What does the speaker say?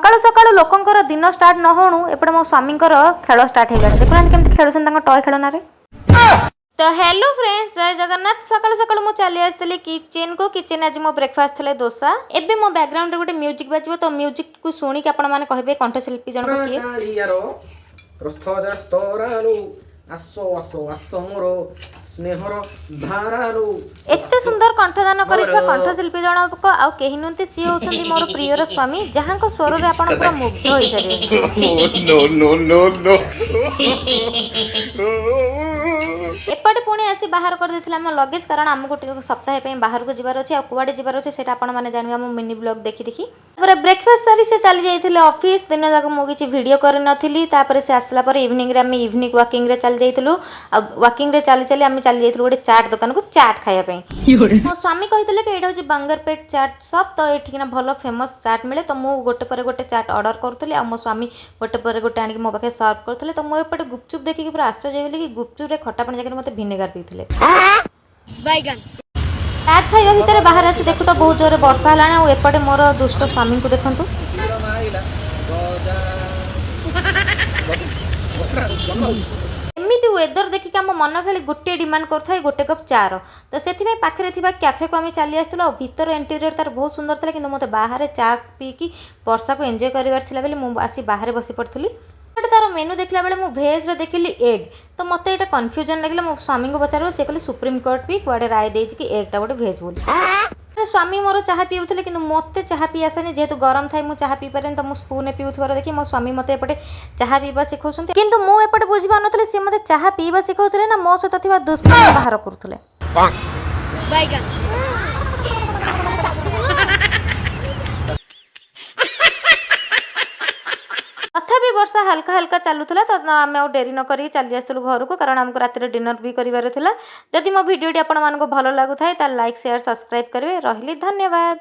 सकाळू सकाळू लोकंकर दिन स्टार्ट न होणु एपटे मो स्वामींकर खेल स्टार्ट हो गला देखुना केमती खेलुछन टॉय खेलना रे। तो हेलो फ्रेंड्स जय जगन्नाथ सकाळू सकाळू मु चली आसली किचन को किचन आज मो ब्रेकफास्ट थले डोसा एबे मो बैकग्राउंड रे गोटे म्यूजिक बाजिबो तो म्यूजिक को सुनी के आपण माने कहबे कंठशिल्पी जन को किए आसो आसो आसो मोरो स्नेहर धारारू एते सुंदर कंठदान करिथा कंठशिल्पी जन को आ केहि नंती सी होछंदी मोर प्रियर स्वामी जहां को स्वर रे आपण पूरा मुग्ध होई जाबे। नो नो नो नो एपटे पुणी आसी बाहर कर देथिला हम लगेज कारण आम गोटे सप्ताह पे बाहर को जिबार अछि आ कुआडे जिबार अछि सेटा आपण माने जानिबा मो मिनी ब्लॉग देखि देखि तापर ब्रेकफास्ट सारी से चली जाइथिले ऑफिस दिन जाक मो किछि वीडियो कर नथिली तापर से आसला पर इवनिंग रे हम इवनिंग वॉकिंग रे चल जाइथिलु आ वॉकिंग रे चली चली हम चली जाइथिलु गोटे चाट दुकान को चाट खाया पे मो स्वामी कहितले कि एटा होछि बंगरपेट चाट शॉप तो एठिकना भलो फेमस चाट मिले तो मो गोटे पर गोटे चाट ऑर्डर करथली आ मो स्वामी गोटे पर गोटे आनी मो पाखे सर्व करथले तो मो एपटे गुपचुप देखि कि पूरा आश्चर्य होइली कि गुपचुप रे खट्टा पानी जगह मते विनेगर देथिले बैगन चाट खाइबा भितर बाहर आसी देखु तो बहुत जोरे वर्षा हलाने आ एपटे मोर दुष्ट स्वामी को देखंतु एमिति वेदर देखि कि हम मन खाली गोटे डिमांड करथाय गोटे कप चार तो सेथि पाखरे थिबा कैफे को हम चली आस्थिलु आ भीतर इंटीरियर तार बहुत सुंदर था कि मते बाहर चा पी कि वर्षा को एंजॉय करिवार थिला बेले मु आसी बाहर बसी पड़थली तार मेनू देखला बेले मु भेज रे देखिली एग तो मते एटा कंफ्यूजन लागला मो स्वामी को पचारो से कहले सुप्रीम कोर्ट भी कुआडे राय देछि कि एग टा गोटे भेज बोली स्वामी मोर चाहा पीउथले कि मते चाहा पी आसेनी जेहेतु गरम थाई मु चाहा पी पारे तो मु स्पून पीउथबार देखि मो स्वामी मते एपटे चाहा पीबा सिखौसंती किंतु मु एपटे बुझी पानथले से मते चाहा पीबा सिखौथले ना मो सहित थिबा दुश्मन बाहर करथले बैगन तथापि वर्षा हल्का हल्का चलुला तो आम डेरी न करी चली आसलु घर को कारण आमको राति डिनर भी करार था जदि मो भिडियोटी आपण मानक भल लगुए लाइक शेयर सब्सक्राइब करेंगे रही धन्यवाद।